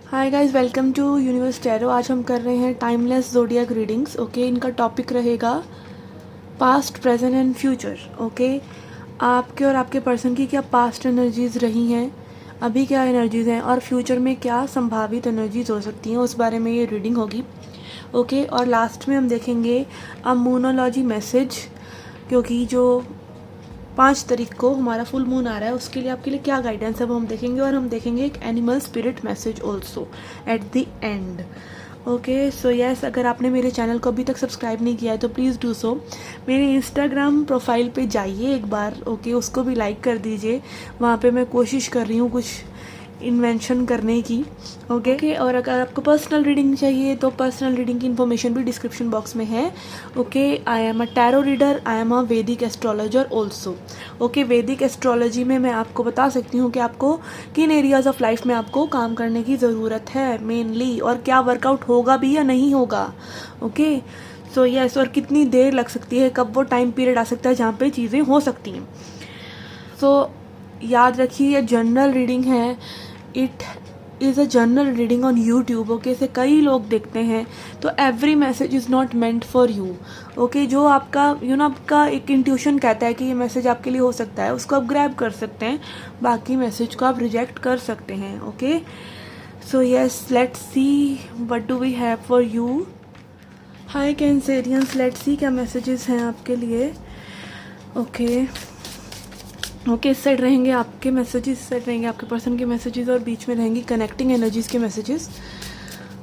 Hi guys, welcome to Universe Tarot. आज हम कर रहे हैं टाइमलेस ज़ोडिएक रीडिंग्स। ओके, इनका टॉपिक रहेगा past, present and future. Okay, आपके और आपके पर्सन की क्या पास्ट एनर्जीज़ रही हैं, अभी क्या एनर्जीज़ हैं और फ्यूचर में क्या संभावित एनर्जीज़ हो सकती हैं, उस बारे में ये रीडिंग होगी। ओके, और लास्ट में हम देखेंगे अमूनोलॉजी मैसेज, क्योंकि जो 5 तारीख को हमारा फुल मून आ रहा है, उसके लिए आपके लिए क्या गाइडेंस है वो हम देखेंगे। और हम देखेंगे एक animal spirit message also at the end. Okay, so yes, अगर आपने मेरे चैनल को अभी तक सब्सक्राइब नहीं किया है तो प्लीज़ डू सो। मेरे इंस्टाग्राम प्रोफाइल पे जाइए एक बार, ओके, उसको भी लाइक कर दीजिए। वहाँ पे मैं कोशिश कर रही हूँ कुछ इन्वेंशन करने की। ओके, और अगर आपको पर्सनल रीडिंग चाहिए तो पर्सनल रीडिंग की इन्फॉर्मेशन भी डिस्क्रिप्शन बॉक्स में है। Okay, I am a tarot reader, I am a वैदिक एस्ट्रोलॉजर ऑल्सो। ओके, वैदिक एस्ट्रोलॉजी में मैं आपको बता सकती हूँ कि आपको किन एरियाज ऑफ लाइफ में आपको काम करने की ज़रूरत है मेनली, और क्या वर्कआउट होगा भी या नहीं होगा। ओके, सो यस, और कितनी देर लग सकती है, कब वो टाइम पीरियड आ सकता है जहाँ पे चीज़ें हो सकती हैं। सो याद रखिए, ये जनरल रीडिंग है, it is a general reading on YouTube. Okay, इसे कई लोग देखते हैं, तो every message is not meant for you. Okay, जो आपका आपका एक इंट्यूशन कहता है कि ये मैसेज आपके लिए हो सकता है, उसको आप ग्रैब कर सकते हैं, बाकी मैसेज को आप रिजेक्ट कर सकते हैं। Okay, so yes, let's see what do we have for you. Hi Cancerians, let's see क्या मैसेजेस हैं आपके लिए। ओके ओके, इस साइड रहेंगे आपके मैसेजेस, इस साइड रहेंगे आपके पर्सन के मैसेजेस, और बीच में रहेंगी कनेक्टिंग एनर्जीज के मैसेजेस।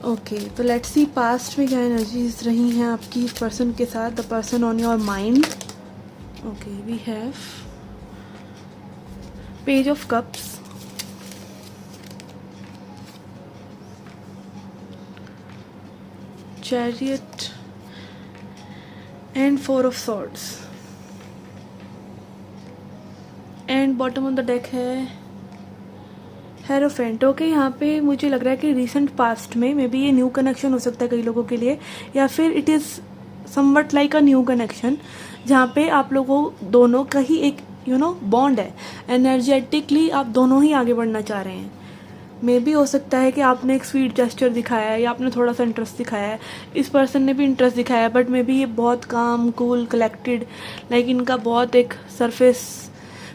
ओके, तो लेट्स सी पास्ट में क्या एनर्जीज रही हैं आपकी इस पर्सन के साथ, the person on your mind. Okay, we have page of cups, chariot and 4 of swords, and bottom on the deck है हेरोफेंट। ओके, यहाँ पे मुझे लग रहा है कि रिसेंट पास्ट में मे बी ये न्यू कनेक्शन हो सकता है कई लोगों के लिए, या फिर it is somewhat like a new connection, जहाँ पे आप लोगों दोनों का ही एक बॉन्ड है। एनर्जेटिकली आप दोनों ही आगे बढ़ना चाह रहे हैं। मे बी हो सकता है कि आपने एक स्वीट जेस्चर दिखाया है, या आपने थोड़ा सा इंटरेस्ट दिखाया है, इस पर्सन ने भी इंटरेस्ट दिखाया है, बट मे बी ये बहुत काम, कूल, कलेक्टेड, लाइक इनका बहुत एक सरफेस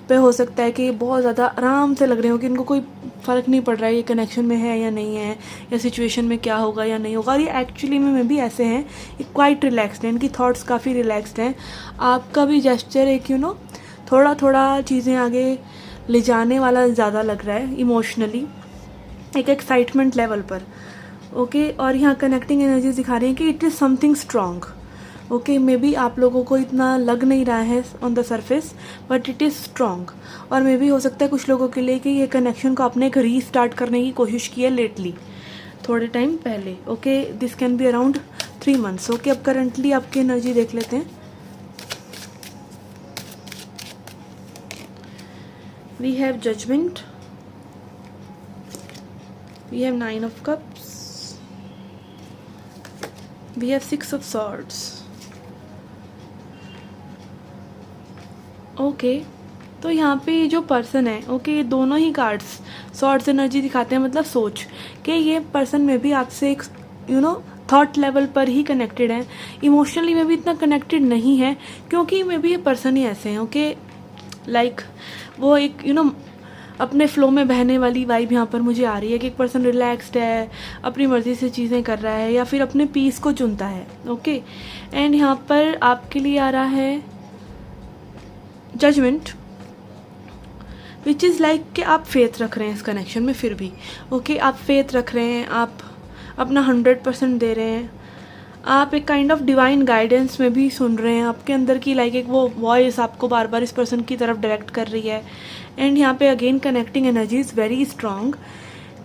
पे हो सकता है कि ये बहुत ज़्यादा आराम से लग रहे हो, कि इनको कोई फ़र्क नहीं पड़ रहा है ये कनेक्शन में है या नहीं है, या सिचुएशन में क्या होगा या नहीं होगा। और ये एक्चुअली में भी ऐसे हैं, ये क्वाइट रिलैक्सड हैं, इनकी थॉट्स काफ़ी रिलैक्सड हैं। आपका भी जेस्चर एक थोड़ा थोड़ा चीज़ें आगे ले जाने वाला ज़्यादा लग रहा है इमोशनली, एक एक्साइटमेंट लेवल पर। ओके, और यहाँ कनेक्टिंग एनर्जीज दिखा रही हैं कि it is something strong. Okay, may B आप लोगों को इतना लग नहीं रहा है on the surface, but it is strong. और मे बी हो सकता है कुछ लोगों के लिए कि ये कनेक्शन को आपने एक रीस्टार्ट करने की कोशिश की है लेटली, थोड़े टाइम पहले। Okay, this can be around 3 months. Okay, अब करंटली आपकी एनर्जी देख लेते हैं। We have judgement, we have 9 of cups, we have 6 of swords. Okay, तो यहाँ पे जो पर्सन है, ओके, ये दोनों ही कार्ड्स सॉर्ड्स एनर्जी दिखाते हैं, मतलब सोच कि ये पर्सन में भी आपसे एक थॉट लेवल पर ही कनेक्टेड है, इमोशनली में भी इतना कनेक्टेड नहीं है, क्योंकि मे बी ये पर्सन ही ऐसे हैं। ओके, लाइक वो एक अपने फ्लो में बहने वाली वाइब यहाँ पर मुझे आ रही है कि एक पर्सन रिलैक्स्ड है, अपनी मर्जी से चीज़ें कर रहा है, या फिर अपने पीस को चुनता है। ओके, एंड यहाँ पर आपके लिए आ रहा है जजमेंट, विच इज़ लाइक कि आप फेथ रख रहे हैं इस कनेक्शन में फिर भी। ओके, आप फेथ रख रहे हैं, आप अपना 100% दे रहे हैं, आप एक काइंड ऑफ डिवाइन गाइडेंस में भी सुन रहे हैं, आपके अंदर की लाइक एक वो वॉइस आपको बार बार इस पर्सन की तरफ डायरेक्ट कर रही है। एंड यहाँ पे again connecting energy is very strong.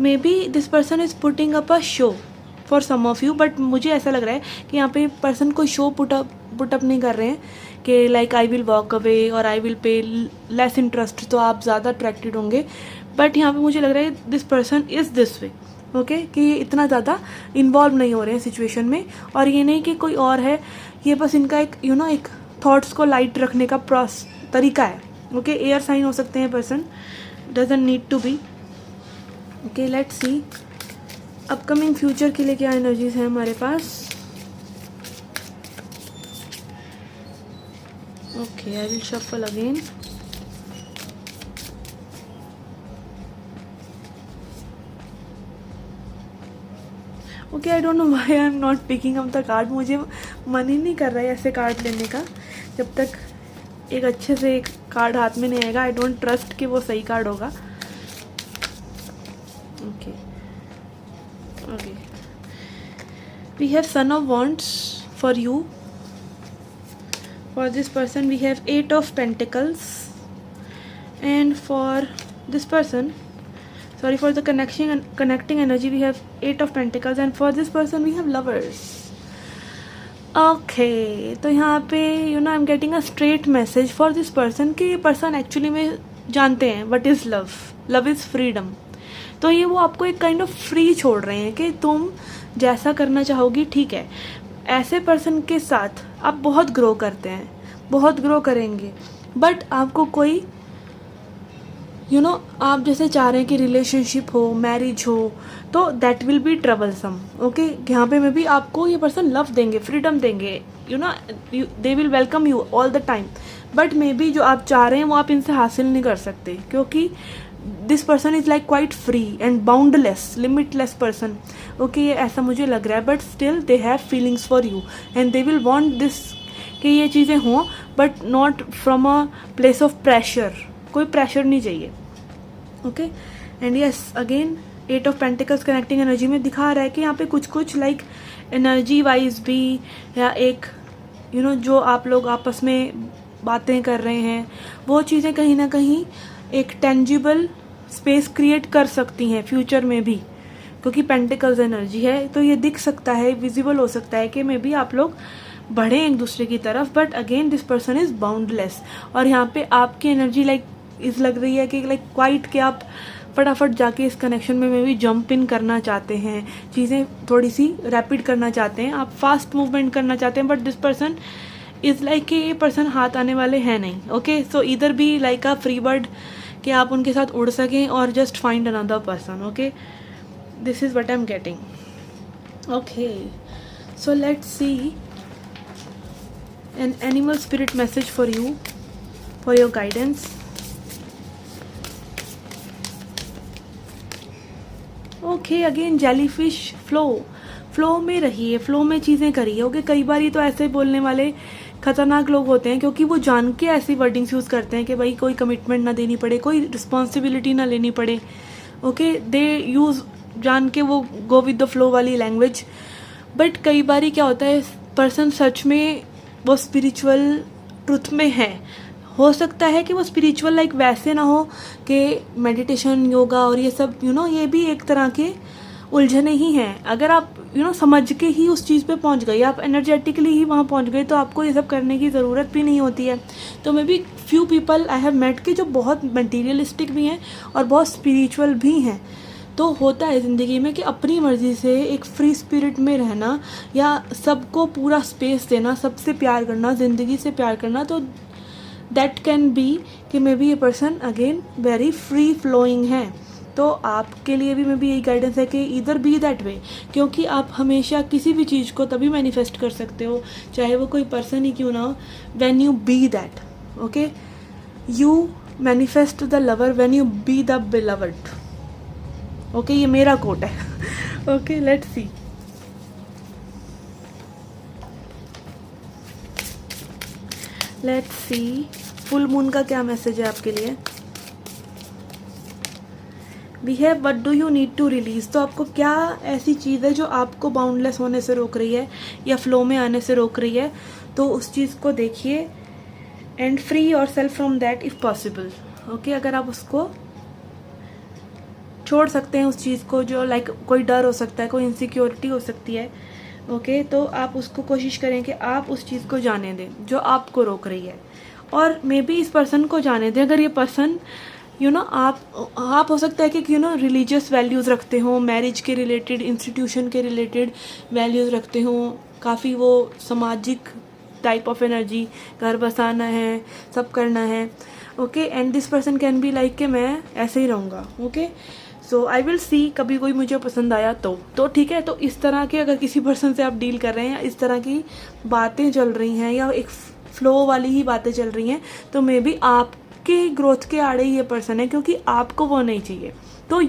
May be this person is putting up a show for some of you, but मुझे ऐसा लग रहा है कि यहाँ पे पर्सन कोई शो पुटअप नहीं कर रहे हैं कि like I will walk away और I will pay less interest, तो आप ज़्यादा अट्रैक्टेड होंगे। बट यहाँ पे मुझे लग रहा है this person is this way, okay, कि इतना ज़्यादा इन्वॉल्व नहीं हो रहे हैं सिचुएशन में। और ये नहीं कि कोई और है, ये बस इनका एक एक थॉट्स को लाइट रखने का तरीका है। ओके, एयर साइन हो सकते हैं person, doesn't need to be. Okay, let's see upcoming future के लिए क्या एनर्जीज है हमारे पास? Okay, I will shuffle again. Okay, I don't know why I am not picking up the card. मुझे मन ही नहीं कर रहा है ऐसे कार्ड लेने का जब तक एक अच्छे से एक कार्ड हाथ में नहीं आएगा. आई डोंट ट्रस्ट कि वो सही कार्ड होगा. Okay okay, we have Son of Wands for you. For this person we have 8 of Pentacles, and for this person, sorry, for the connecting energy we have 8 of Pentacles, and for this person we have Lovers. Okay, तो यहाँ पे I am getting a straight message for this person कि ये person actually में जानते हैं what is love. Love is freedom. तो ये वो आपको एक काइंड ऑफ फ्री छोड़ रहे हैं कि तुम जैसा करना चाहोगी ठीक है. ऐसे पर्सन के साथ आप बहुत ग्रो करते हैं, बहुत ग्रो करेंगे, बट आपको कोई आप जैसे चाह रहे हैं कि रिलेशनशिप हो, मैरिज हो, तो that will be troublesome. Okay, यहाँ पे में भी आपको ये पर्सन लव देंगे, फ्रीडम देंगे, they will welcome you all the time, but may be जो आप चाह रहे हैं वो आप इनसे हासिल नहीं कर सकते क्योंकि this person is like quite free and boundless, limitless person. Okay, ये ऐसा मुझे लग रहा है, but still they have feelings for you and they will want this कि ये चीज़ें हों, but not from a place of pressure. कोई प्रेशर नहीं चाहिए. Okay, and yes, again 8 of pentacles connecting energy में दिखा रहा है कि यहाँ पे कुछ कुछ लाइक एनर्जी वाइज भी, या एक जो आप लोग आपस में बातें कर रहे हैं वो चीज़ें कहीं ना कहीं एक टेंजिबल स्पेस क्रिएट कर सकती हैं फ्यूचर में भी, क्योंकि पेंटिकल्स एनर्जी है तो ये दिख सकता है, विजिबल हो सकता है कि मे बी आप लोग बढ़ें एक दूसरे की तरफ, but again this person is boundless. और यहाँ पे आपकी एनर्जी लाइक इस लग रही है कि लाइक क्वाइट कि आप फटाफट जाके इस कनेक्शन में मे बी जंप इन करना चाहते हैं, चीज़ें थोड़ी सी रैपिड करना चाहते हैं, आप फास्ट मूवमेंट करना चाहते हैं, but this person is like कि ये पर्सन हाथ आने वाले हैं नहीं. ओके, सो इधर भी लाइक अ फ्री बर्ड कि आप उनके साथ उड़ सकें और just find another person. Okay, this is what I am getting. Okay, so let's see an animal spirit message for you, for your guidance. Okay, again jellyfish, flow में रहिए, flow में चीज़ें करिए. ओके, कई बार तो ऐसे बोलने वाले खतरनाक लोग होते हैं क्योंकि वो जान के ऐसी वर्डिंग्स यूज़ करते हैं कि भाई कोई कमिटमेंट ना देनी पड़े, कोई रिस्पॉन्सिबिलिटी ना लेनी पड़े. ओके, दे यूज़ जान के वो गो विद द फ्लो वाली लैंग्वेज. बट कई बार क्या होता है, पर्सन सच में वो स्पिरिचुअल ट्रुथ में है. हो सकता है कि वो स्पिरिचुअल लाइक वैसे ना हो कि मेडिटेशन, योगा और ये सब ये भी एक तरह के उलझने ही हैं. अगर आप समझ के ही उस चीज़ पे पहुंच गए, आप एनर्जेटिकली ही वहाँ पहुंच गए, तो आपको ये सब करने की ज़रूरत भी नहीं होती है. तो maybe few people I have met के जो बहुत मटीरियलिस्टिक भी हैं और बहुत स्पिरिचुअल भी हैं. तो होता है ज़िंदगी में कि अपनी मर्ज़ी से एक फ्री स्पिरिट में रहना या सबको पूरा स्पेस देना, सबसे प्यार करना, ज़िंदगी से प्यार करना, तो दैट कैन बी कि मे बी ये person again very free flowing है. तो आपके लिए भी मे बी यही गाइडेंस है कि इधर बी दैट वे, क्योंकि आप हमेशा किसी भी चीज़ को तभी मैनिफेस्ट कर सकते हो, चाहे वो कोई पर्सन ही क्यों ना हो, when you be that. Okay, you manifest the lover when you be the beloved. Okay, ये मेरा कोट है. Okay, let's see. Let's see full moon का क्या मैसेज है आपके लिए. We have what do you need to release. तो आपको क्या ऐसी चीज़ है जो आपको बाउंडलेस होने से रोक रही है या फ्लो में आने से रोक रही है, तो उस चीज़ को देखिए and free your self from that if possible. Okay, अगर आप उसको छोड़ सकते हैं, उस चीज़ को जो लाइक कोई डर हो सकता है, कोई इनसिक्योरिटी हो सकती है, ओके, तो आप उसको कोशिश करें कि आप उस चीज़ को जाने दें जो आपको रोक रही है, और मे बी इस पर्सन को जाने दें. अगर ये पर्सन आप हो सकता है कि रिलीजियस वैल्यूज़ रखते हो, मैरिज के रिलेटेड, इंस्टीट्यूशन के रिलेटेड वैल्यूज़ रखते हो, काफ़ी वो सामाजिक टाइप ऑफ एनर्जी, घर बसाना है, सब करना है. Okay, and this person can be like कि मैं ऐसे ही रहूँगा. Okay, so I will see, कभी कोई मुझे पसंद आया तो ठीक है। तो इस तरह के अगर किसी पर्सन से आप डील कर रहे हैं, इस तरह की बातें चल रही हैं या एक फ्लो वाली ही बातें चल रही हैं, तो मे बी आपके ग्रोथ के आड़े ये पर्सन है, क्योंकि आपको वो नहीं चाहिए। तो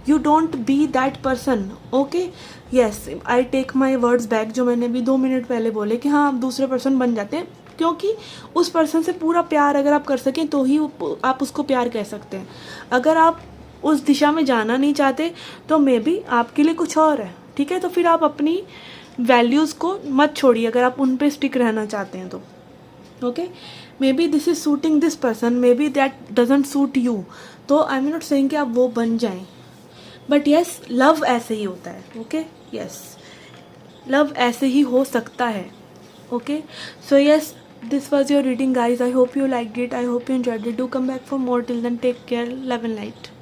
you don't be that person, okay. Yes, I take my words back, जो मैंने अभी 2 मिनट पहले बोले कि हाँ आप दूसरे पर्सन बन जाते हैं, क्योंकि उस पर्सन से पूरा प्यार अगर आप कर सकें तो ही आप उसको प्यार कह सकते हैं। अगर आप उस दिशा में जाना नहीं चाहते तो मे बी आपके लिए कुछ और है, ठीक है। तो फिर आप अपनी वैल्यूज़ को मत छोड़िए अगर आप उन पे स्टिक रहना चाहते हैं तो, okay. May B this is suiting this person, may be that doesn't suit you. तो आई एम नॉट सेइंग कि आप वो बन जाएं, बट येस लव ऐसे ही होता है, ओके। येस, लव ऐसे ही हो सकता है, okay. So yes, this was your reading guys. I hope you liked it, I hope you enjoyed it. Do come back for more. Till then, take care, love and light.